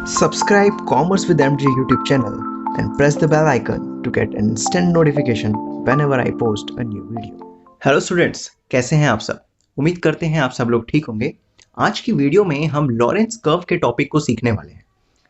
Subscribe Commerce with MJ YouTube channel and press the bell icon to get an instant notification whenever I post a new video. Hello students, कैसे हैं आप सब? उम्मीद करते हैं आप सब लोग ठीक होंगे। आज की वीडियो में हम लॉरेंस कर्व के टॉपिक को सीखने वाले हैं।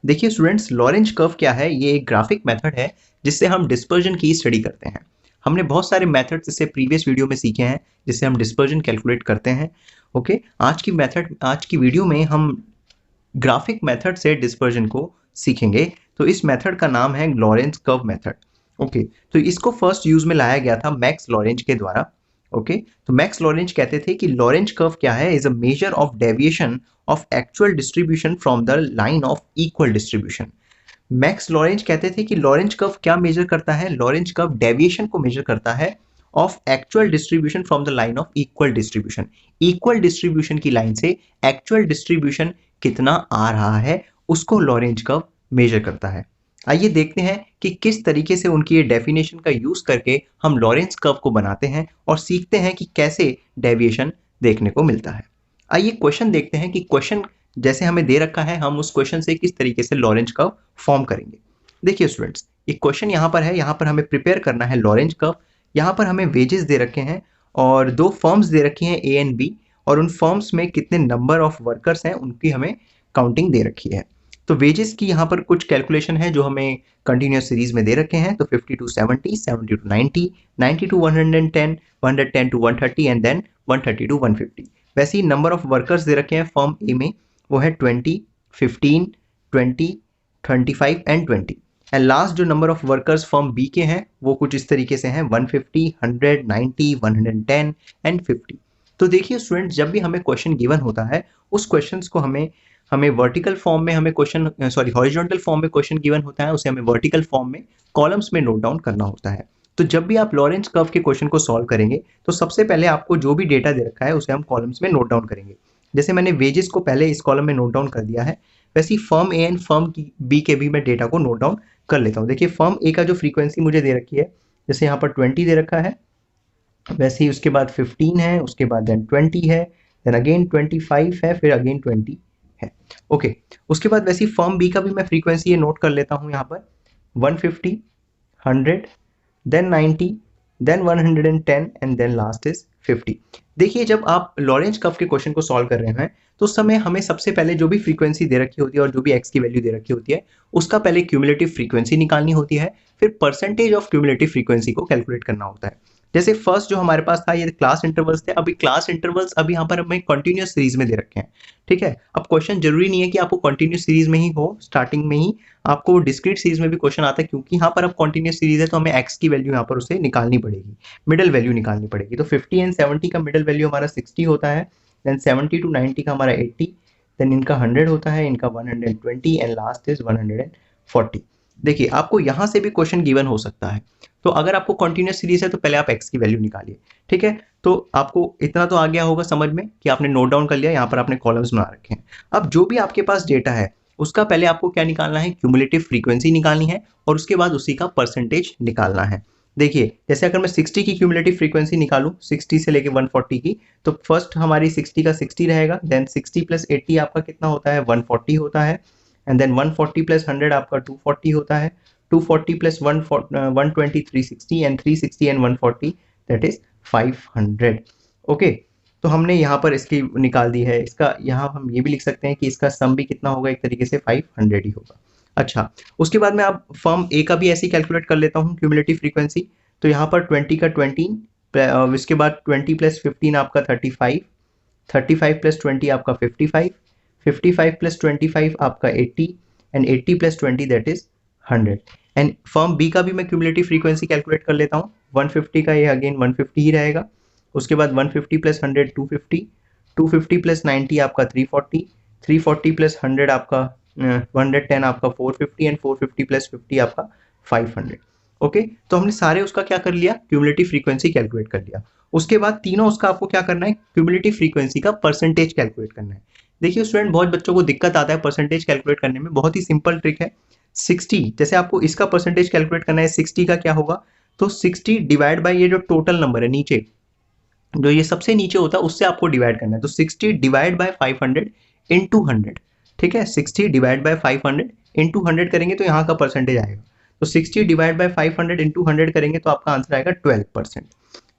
देखिए स्टूडेंट्स, लॉरेंस कर्व क्या है? ये एक ग्राफिक मेथड है जिससे हम डिस्पर्जन की स्टडी करते हैं। हमने बहुत सारे मेथड्स इससे प्रीवियस वीडियो में सीखे हैं जिससे हम डिस्पर्जन कैलकुलेट करते हैं। ओके, आज की वीडियो में हम ग्राफिक मेथड से डिस्पर्जन को सीखेंगे। तो इस मेथड का नाम है लॉरेंस कर्व मेथड। ओके, तो इसको फर्स्ट यूज में लाया गया था मैक्स लॉरेंज के द्वारा। ओके, तो मैक्स लॉरेंज कहते थे कि लॉरेंज कर्व क्या है? Is a measure of deviation of actual distribution from the line of equal distribution. Max Lorenz कहते थे कि लॉरेंज कर्व क्या मेजर करता है? लॉरेंज कर्व डेविएशन को मेजर करता है of actual distribution from the line of equal distribution. Equal distribution की लाइन से एक्चुअल डिस्ट्रीब्यूशन कितना आ रहा है उसको लॉरेंज कर्व मेजर करता है। आइए देखते हैं कि किस तरीके से उनकी ये डेफिनेशन का यूज करके हम लॉरेंस कर्व को बनाते हैं और सीखते हैं कि कैसे डेविएशन देखने को मिलता है। आइए क्वेश्चन देखते हैं कि क्वेश्चन जैसे हमें दे रखा है हम उस क्वेश्चन से किस तरीके से लॉरेंज कर्व फॉर्म करेंगे। देखिए स्टूडेंट्स, ये क्वेश्चन यहाँ पर है, यहाँ पर हमें प्रिपेयर करना है लॉरेंज कर्व। यहाँ पर हमें वेजेस दे रखे हैं और दो फर्म्स दे रखी हैं ए एंड बी, और उन फर्म्स में कितने नंबर ऑफ वर्कर्स हैं उनकी हमें काउंटिंग दे रखी है। तो वेजेस की यहाँ पर कुछ कैलकुलेशन है जो हमें कंटिन्यूस सीरीज में दे रखे हैं। तो 50 to 70, 70 to 90, 90 to 110, 110 to 130 and then 130 to 150। वैसे ही नंबर ऑफ वर्कर्स दे रखे हैं फर्म ए में, वो है 20, 15, 20, 25 एंड 20। एंड लास्ट जो number of workers firm B के हैं वो कुछ इस तरीके से हैं 150, 100, 90, 110 एंड 50। तो देखिए स्टूडेंट, जब भी हमें क्वेश्चन गिवन होता है उस क्वेश्चंस को हमें वर्टिकल फॉर्म में हॉरिजॉन्टल फॉर्म में क्वेश्चन गिवन होता है, उसे हमें वर्टिकल फॉर्म में कॉलम्स में नोट डाउन करना होता है। तो जब भी आप लॉरेंस कर्व के क्वेश्चन को सॉल्व करेंगे तो सबसे पहले आपको जो भी डेटा दे रखा है उसे हम कॉलम्स में नोट डाउन करेंगे। जैसे मैंने वेजेस को पहले इस कॉलम में नोट डाउन कर दिया है, वैसे ही firm A and firm B के भी मैं डेटा को नोट डाउन कर लेता हूँ। देखिए फर्म ए का जो फ्रीक्वेंसी मुझे दे रखी है, जैसे यहाँ पर 20 दे रखा है, वैसे ही उसके बाद 15 है, उसके बाद देन 20 है, देन अगेन 25 है, फिर अगेन 20 है। ओके, उसके बाद वैसे ही फर्म बी का भी मैं फ्रीक्वेंसी ये नोट कर लेता हूँ यहाँ पर 150, 100, then 90, then 110 and then last is 50। देखिए जब आप लॉरेंज कर्व के क्वेश्चन को सॉल्व कर रहे हैं तो उस समय हमें सबसे पहले जो भी फ्रीक्वेंसी दे रखी होती है और जो भी एक्स की वैल्यू दे रखी होती है उसका पहले क्यूमुलेटिव फ्रीक्वेंसी निकालनी होती है, फिर परसेंटेज ऑफ क्यूमुलेटिव फ्रीक्वेंसी को कैलकुलेट करना होता है। जैसे फर्स्ट जो हमारे पास था ये क्लास इंटरवल्स थे, अभी क्लास इंटरवल्स अभी यहाँ पर हमें कंटिन्यूस सीरीज में दे रखे हैं। ठीक है, अब क्वेश्चन जरूरी नहीं है कि आपको कंटिन्यूस सीरीज में ही हो, स्टार्टिंग में ही आपको डिस्क्रीट सीरीज में भी क्वेश्चन आता है, क्योंकि यहाँ पर अब कंटिन्यूस सीरीज है तो हमें एक्स की वैल्यू यहाँ पर उसे निकालनी पड़ेगी, मिडल वैल्यू निकालनी पड़ेगी। तो 50 एंड 70 का मिडल वैल्यू हमारा 60 होता है, देन 70 to 90 का हमारा 80, देन इनका 100 होता है, इनका 120 एंड लास्ट इज 140। देखिए आपको यहाँ से भी क्वेश्चन गिवन हो सकता है, तो अगर आपको कंटिन्यूस सीरीज है तो पहले आप एक्स की वैल्यू निकालिए। ठीक है, तो आपको इतना तो आ गया होगा समझ में कि आपने नोट डाउन कर लिया, यहाँ पर आपने कॉलम्स बना रखे हैं। अब जो भी आपके पास डेटा है उसका पहले आपको क्या निकालना है? क्यूमुलेटिव फ्रीक्वेंसी निकालनी है और उसके बाद उसी का परसेंटेज निकालना है। देखिए जैसे अगर मैं 60 की क्यूमुलेटिव फ्रीक्वेंसी निकालूं, 60 से लेके 140 की, तो फर्स्ट हमारी 60 का 60 रहेगा, देन 60 प्लस 80 आपका कितना होता है? 140 होता है, एंड देन 140 प्लस 100 आपका 240 होता है, 240 plus 120 360 and 360 and 140 that is 500। Okay, तो हमने यहाँ पर इसकी निकाल दी है। इसका यहाँ हम ये भी लिख सकते हैं कि इसका सम भी कितना होगा, एक तरीके से 500 ही होगा। अच्छा, उसके बाद में आप फर्म ए का भी ऐसे ही कैलकुलेट कर लेता हूँ क्यूमुलेटिव फ्रीक्वेंसी। तो यहाँ पर 20 का 20, इसके बाद 20 प्लस 15 आपका 35, 35 प्लस 20 आपका 55, 55 प्लस 25 आपका 80 and 80 plus 20 that is 100। And firm B का भी मैं क्यूमुलेटिव फ्रीक्वेंसी कैलकुलेट कर लेता हूँ। 150 का ये अगेन 150 ही रहेगा, उसके बाद 150 प्लस 100 250, 250 प्लस 90 आपका 340, 340 प्लस 100 आपका 110 आपका 450 एंड 450 प्लस 50 आपका 500। ओके, तो हमने सारे उसका क्या कर लिया? क्यूमुलेटिव फ्रीक्वेंसी कैलकुलेट कर लिया। उसके बाद तीनों उसका आपको क्या करना है? क्यूमुलेटिव फ्रीक्वेंसी का परसेंटेज कैलकुलेट करना है। देखिए स्टूडेंट, बहुत बच्चों को दिक्कत आता है परसेंटेज कैलकुलेट करने में, बहुत ही सिंपल ट्रिक है। 60, जैसे आपको इसका परसेंटेज कैलकुलेट करना है, 60 का क्या होगा? तो 60 डिवाइड बाय ये जो टोटल नंबर है नीचे, जो ये सबसे नीचे होता है उससे आपको डिवाइड करना है। तो 60 डिवाइड बाय 500 इंटू 100। ठीक है, 60 डिवाइड बाय 500 इंटू 100 करेंगे तो यहाँ का परसेंटेज आएगा। तो 60 डिवाइड बाय 500 इंटू 100 करेंगे तो आपका आंसर आएगा 12%।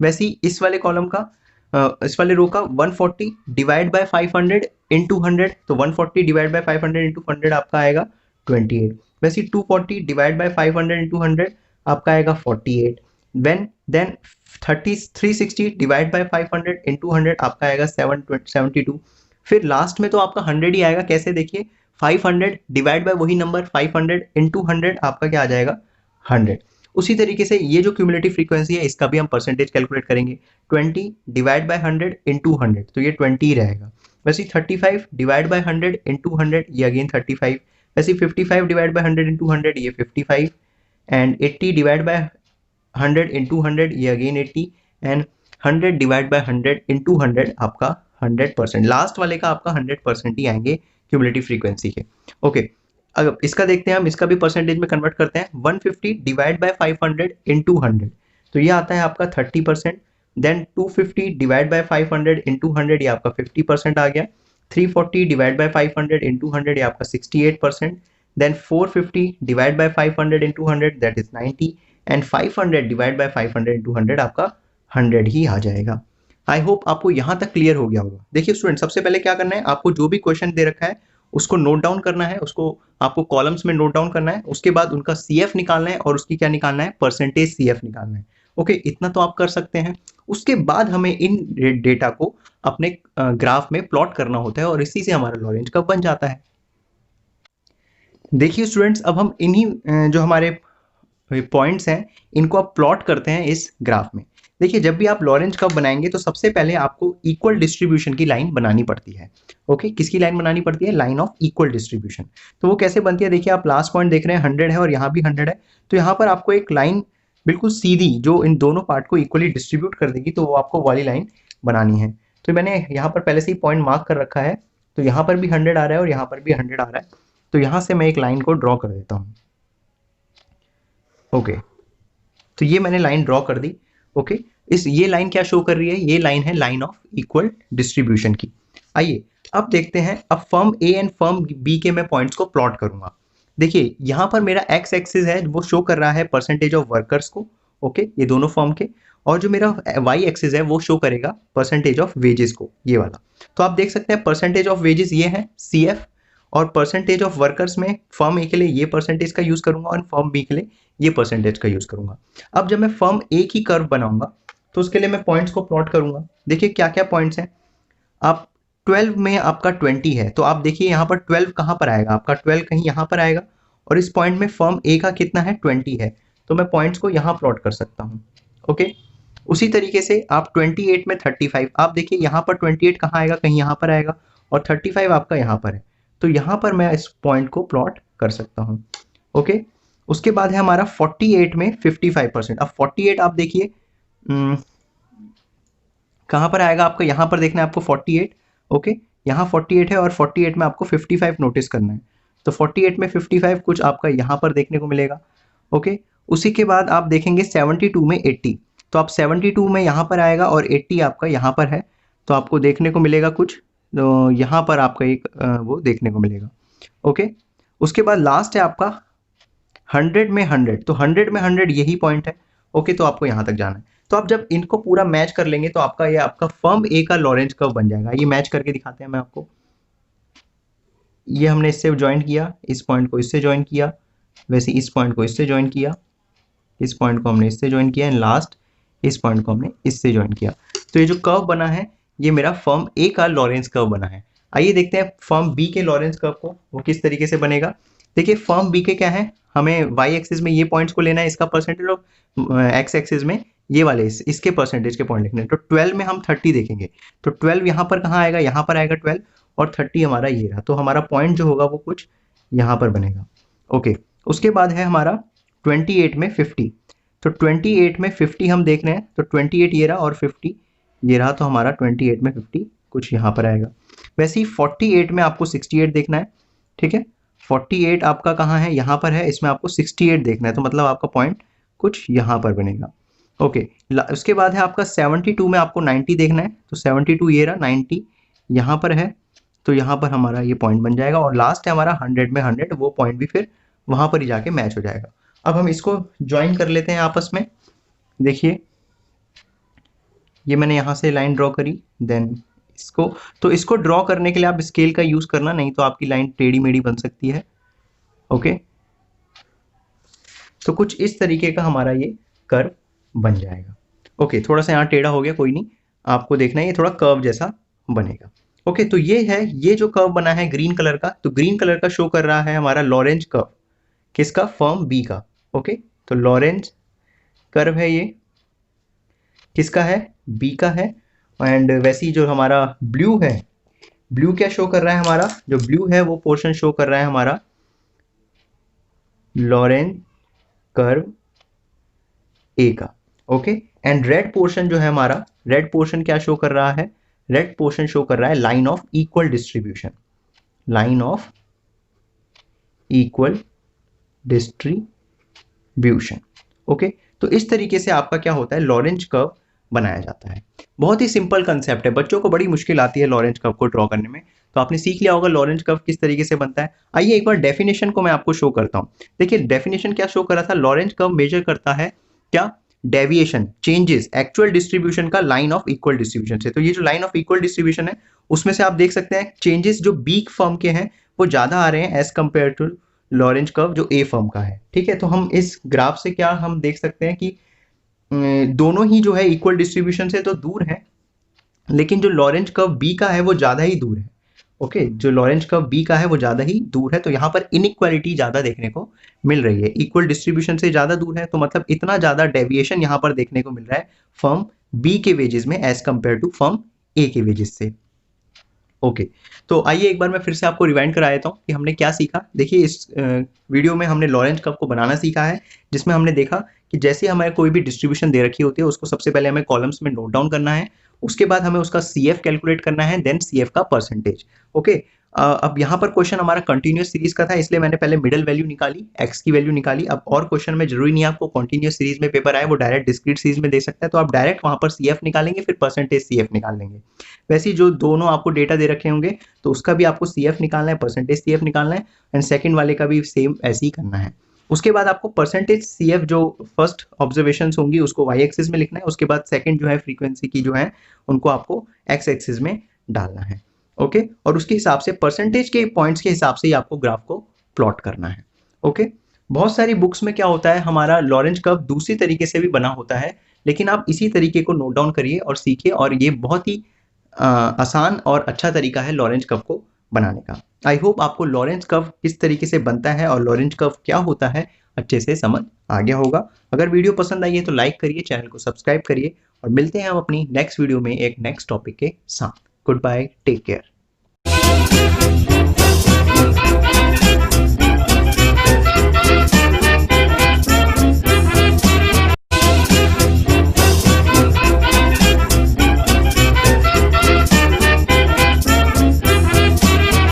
वैसे ही इस वाले कॉलम का इस वाले रो का 140 डिवाइड बाय 500 इंटू 100, तो 140 डिवाइड बाय 500 इंटू 100 आपका आएगा 28। वैसे ही 240 डिवाइड बाय 500 इंटू 100 आपका आएगा 48। देन 360 डिवाइड बाय 500 इंटू 100 आपका आएगा 772। फिर लास्ट में तो आपका 100 ही आएगा। कैसे, देखिए 500 डिवाइड बाय वही नंबर 500 इंटू 100 आपका क्या आ जाएगा 100। उसी तरीके से ये जो क्यूमुलेटिव फ्रीक्वेंसी है इसका भी हम परसेंटेज कैलकुलेट करेंगे। 20 डिवाइड बाय 100 इंटू 100 तो ये 20 ही रहेगा। वैसे 35 डिवाइड बाय 100 इंटू 100 ये अगेन 35। वैसे 55 डिवाइड बाय 100 इंटू 100 ये 55 एंड 80 डिवाइड बाय 100 इंटू 100 ये again 80 and 100 divide by 100 into 100 आपका 100%। लास्ट वाले का आपका 100% ही आएंगे क्यूमुलेटिव फ्रीक्वेंसी के। ओके, अब इसका देखते हैं हम, इसका भी परसेंटेज में कन्वर्ट करते हैं। 150 डिवाइड बाय 500 इंटू 100 तो ये आता है आपका 30%। देन 250 डिवाइड बाय 500 इंटू 100 ये आपका 50% आ गया। 340 डिवाइड बाय 500 इंटू 100 ये आपका 68%। Then 450 divide by 500 into 100 that is 90 and 500 divide by 500 into 100 आपका 100 ही आ जाएगा। आई होप आपको यहाँ तक क्लियर हो गया होगा। देखिए स्टूडेंट, सबसे पहले क्या करना है, आपको जो भी क्वेश्चन दे रखा है उसको नोट डाउन करना है, उसको आपको कॉलम्स में नोट डाउन करना है। उसके बाद उनका CF निकालना है और उसकी क्या निकालना है, परसेंटेज CF निकालना है। ओके, इतना तो आप कर सकते हैं। उसके बाद हमें इन डेटा को अपने ग्राफ में प्लॉट करना होता है और इसी से हमारा लॉरेंज कर्व बन जाता है। देखिए स्टूडेंट्स, अब हम इन्हीं जो हमारे पॉइंट्स हैं इनको आप प्लॉट करते हैं इस ग्राफ में। देखिए, जब भी आप लॉरेंज कर्व बनाएंगे तो सबसे पहले आपको इक्वल डिस्ट्रीब्यूशन की लाइन बनानी पड़ती है। ओके, किसकी लाइन बनानी पड़ती है, लाइन ऑफ इक्वल डिस्ट्रीब्यूशन। तो वो कैसे बनती है, देखिए आप लास्ट पॉइंट देख रहे हैं 100 है और यहाँ भी 100 है, तो यहाँ पर आपको एक लाइन बिल्कुल सीधी जो इन दोनों पार्ट को इक्वली डिस्ट्रीब्यूट कर देगी, तो वो आपको वाली लाइन बनानी है। तो मैंने यहाँ पर पहले से ही पॉइंट मार्क कर रखा है, तो यहाँ पर भी 100 आ रहा है और यहाँ पर भी 100 आ रहा है, तो यहाँ से मैं एक लाइन को ड्रॉ कर देता हूँ। ओके, तो ये मैंने लाइन ड्रॉ कर दी। ओके, ये लाइन क्या शो कर रही है, ये लाइन है लाइन ऑफ इक्वल डिस्ट्रीब्यूशन की। आइए अब देखते हैं, अब firm A and firm B के मैं पॉइंट्स को प्लॉट करूंगा। देखिए यहाँ पर मेरा एक्स एक्सिस है वो शो कर रहा है परसेंटेज ऑफ वर्कर्स को। ओके, ये दोनों फर्म के, और जो मेरा वाई एक्सिस है वो शो करेगा परसेंटेज ऑफ वेजेस को, ये वाला। तो आप देख सकते हैं परसेंटेज ऑफ वेजेस ये है CF, और परसेंटेज ऑफ वर्कर्स में फर्म ए के लिए ये परसेंटेज का यूज करूंगा और फर्म बी के लिए ये परसेंटेज का यूज करूंगा। अब जब मैं फर्म ए की कर्व बनाऊंगा तो उसके लिए मैं पॉइंट्स को प्लॉट करूंगा। देखिए क्या क्या पॉइंट्स हैं, आप 12 में आपका 20 है, तो आप देखिए यहाँ पर 12 कहाँ पर आएगा, आपका 12 कहीं यहाँ पर आएगा, और इस पॉइंट में फर्म ए का कितना है 20 है, तो मैं पॉइंट्स को यहाँ प्लॉट कर सकता हूँ। ओके, उसी तरीके से आप 28 में 35, आप देखिए यहाँ पर 28 कहाँ आएगा, कहीं यहाँ पर आएगा, और 35 आपका यहाँ पर है, तो यहाँ पर मैं इस पॉइंट को प्लॉट कर सकता हूँ। ओके, उसके बाद है हमारा 48 में 55%। अब 48 आप देखिए कहाँ पर आएगा, आपको यहाँ पर देखना है आपको 48। ओके, यहाँ 48 है और 48 में आपको 55 नोटिस करना है, तो 48 में 55 कुछ आपका यहाँ पर देखने को मिलेगा। ओके, उसी के बाद आप देखेंगे 72 में 80, तो आप 72 में यहाँ पर आएगा और 80 आपका यहाँ पर है, तो आपको देखने को मिलेगा कुछ, तो यहाँ पर आपका एक वो देखने को मिलेगा। ओके, उसके बाद लास्ट है आपका 100 में 100, तो 100 में 100 यही पॉइंट है। ओके, तो आपको यहाँ तक जाना है। तो आप जब इनको पूरा मैच कर लेंगे तो आपका ये आपका फर्म ए का लॉरेंज कर्व बन जाएगा। ये मैच करके दिखाते हैं मैं आपको। ये हमने इससे ज्वाइन किया, इस पॉइंट को इससे ज्वाइन किया, वैसे इस पॉइंट को इससे ज्वाइन किया, इस पॉइंट को हमने इससे ज्वाइन किया, एंड लास्ट इस पॉइंट को हमने इससे ज्वाइन किया। तो ये जो कर्व बना है ये मेरा फर्म ए का लॉरेंज कर्व बना है। आइए देखते हैं फर्म बी के लॉरेंज कर्व को वो किस तरीके से बनेगा। देखिए फर्म बी के क्या है, हमें वाई एक्सिस में ये पॉइंट्स को लेना है, इसका परसेंटेज, और एक्स एक्सिस में ये वाले इसके परसेंटेज के पॉइंट लिखने हैं। तो 12 में हम 30 देखेंगे, तो 12 यहाँ पर कहाँ आएगा, यहाँ पर आएगा 12, और 30 हमारा ये रहा, तो हमारा पॉइंट जो होगा वो कुछ यहाँ पर बनेगा। ओके, उसके बाद है हमारा 28 में 50, तो 28 में 50 हम देख रहे हैं, तो 28 ये रहा और 50 ये रहा, तो हमारा 28 में 50 कुछ यहाँ पर आएगा। वैसे ही 48 में आपको 68 देखना है, ठीक है, 48 आपका कहाँ है, यहाँ पर है, इसमें आपको 68 देखना है, तो मतलब आपका पॉइंट कुछ यहाँ पर बनेगा। ओके, उसके बाद है आपका 72 में आपको 90 देखना है, तो 72 ये रहा, 90 यहाँ पर है, तो यहाँ पर हमारा ये पॉइंट बन जाएगा और लास्ट है हमारा 100 में 100, वो पॉइंट भी फिर वहाँ पर ही जाके मैच हो जाएगा। अब हम इसको ज्वाइन कर लेते हैं आपस में। देखिए ये मैंने यहाँ से लाइन ड्रॉ करी, देन इसको ड्रॉ करने के लिए आप स्केल का यूज़ करना, नहीं तो आपकी लाइन टेढ़ी मेढ़ी बन सकती है। ओके, तो कुछ इस तरीके का हमारा ये कर्व बन जाएगा। ओके, थोड़ा सा यहाँ टेढ़ा हो गया, कोई नहीं, आपको देखना है ये थोड़ा कर्व जैसा बनेगा। ओके, तो ये है, ये जो कर्व बना है ग्रीन कलर का, तो ग्रीन कलर का शो कर रहा है हमारा लॉरेंज कर्व, किसका, फर्म बी का। ओके, तो लॉरेंज कर्व है ये, किसका है, बी का है। एंड वैसे ही जो हमारा ब्लू है, ब्लू क्या शो कर रहा है, हमारा जो ब्लू है वो पोर्शन शो कर रहा है हमारा लॉरेंज कर्व ए का। ओके, एंड रेड पोर्शन जो है हमारा, रेड पोर्शन क्या शो कर रहा है, रेड पोर्शन शो कर रहा है line of equal distribution, line of equal distribution. Okay, तो इस तरीके से आपका क्या होता है, लॉरेंज कर्व बनाया जाता है। बहुत ही सिंपल कंसेप्ट है, बच्चों को बड़ी मुश्किल आती है लॉरेंज कर्व को ड्रॉ करने में, तो आपने सीख लिया होगा लॉरेंज कर्व किस तरीके से बनता है। आइए एक बार डेफिनेशन को मैं आपको शो करता हूँ। देखिए डेफिनेशन क्या शो कर रहा था, लॉरेंज कर्व मेजर करता है क्या, डेविएशन, चेंजेस एक्चुअल डिस्ट्रीब्यूशन का लाइन ऑफ इक्वल डिस्ट्रीब्यूशन से। तो ये जो लाइन ऑफ इक्वल डिस्ट्रीब्यूशन है उसमें से आप देख सकते हैं चेंजेस जो बी फर्म के हैं वो ज्यादा आ रहे हैं as compared to Lorenz curve जो ए फर्म का है। ठीक है, तो हम इस ग्राफ से क्या हम देख सकते हैं कि दोनों ही जो है इक्वल डिस्ट्रीब्यूशन से तो दूर है, लेकिन जो लॉरेंज कर्व बी का है वो ज्यादा ही दूर है। ओके, जो लॉरेंज कर्व बी का है वो ज्यादा ही दूर है, तो यहाँ पर इनइक्वालिटी ज्यादा देखने को मिल रही है, इक्वल डिस्ट्रीब्यूशन से ज्यादा दूर है, तो मतलब इतना ज्यादा डेविएशन यहाँ पर देखने को मिल रहा है फर्म बी के वेजेस में एज कंपेयर टू फर्म ए के वेजेस से। ओके, तो आइए एक बार मैं फिर से आपको रिवाइंड करा देता हूँ कि हमने क्या सीखा। देखिए इस वीडियो में हमने लॉरेंज कर्व को बनाना सीखा है, जिसमें हमने देखा कि जैसे हमें कोई भी डिस्ट्रीब्यूशन दे रखी होती है उसको सबसे पहले हमें कॉलम्स में नोट डाउन करना है, उसके बाद हमें उसका CF कैलकुलेट करना है, देन CF का परसेंटेज। ओके, अब यहाँ पर क्वेश्चन हमारा कंटिन्यूस सीरीज का था, इसलिए मैंने पहले मिडल वैल्यू निकाली, x की वैल्यू निकाली। अब और क्वेश्चन में जरूरी नहीं है आपको कंटिन्यूस सीरीज में पेपर आए, वो डायरेक्ट डिस्क्रीट सीरीज में दे सकता है, तो आप डायरेक्ट वहां पर CF निकालेंगे, फिर परसेंटेज CF निकाल लेंगे। वैसे ही जो दोनों आपको डेटा दे रखे होंगे तो उसका भी आपको CF निकालना है, परसेंटेज CF निकालना है, एंड सेकंड वाले का भी सेम ऐसे ही करना है। उसके बाद आपको परसेंटेज CF जो फर्स्ट ऑब्जर्वेशंस होंगी उसको y एक्सिस में लिखना है, उसके बाद सेकंड जो है फ्रीक्वेंसी की जो है उनको आपको x एक्सिस में डालना है। ओके, और उसके हिसाब से परसेंटेज के पॉइंट्स के हिसाब से ही आपको ग्राफ को प्लॉट करना है। ओके, बहुत सारी बुक्स में क्या होता है, हमारा लॉरेंज कर्व दूसरी तरीके से भी बना होता है, लेकिन आप इसी तरीके को नोट डाउन करिए और सीखिए, और ये बहुत ही आसान और अच्छा तरीका है लॉरेंज कर्व को बनाने का। आई होप आपको लॉरेंज कर्व किस तरीके से बनता है और लॉरेंज कर्व क्या होता है अच्छे से समझ आ गया होगा। अगर वीडियो पसंद आई है तो लाइक करिए, चैनल को सब्सक्राइब करिए, और मिलते हैं हम अपनी नेक्स्ट वीडियो में एक नेक्स्ट टॉपिक के साथ। Good bye, take care.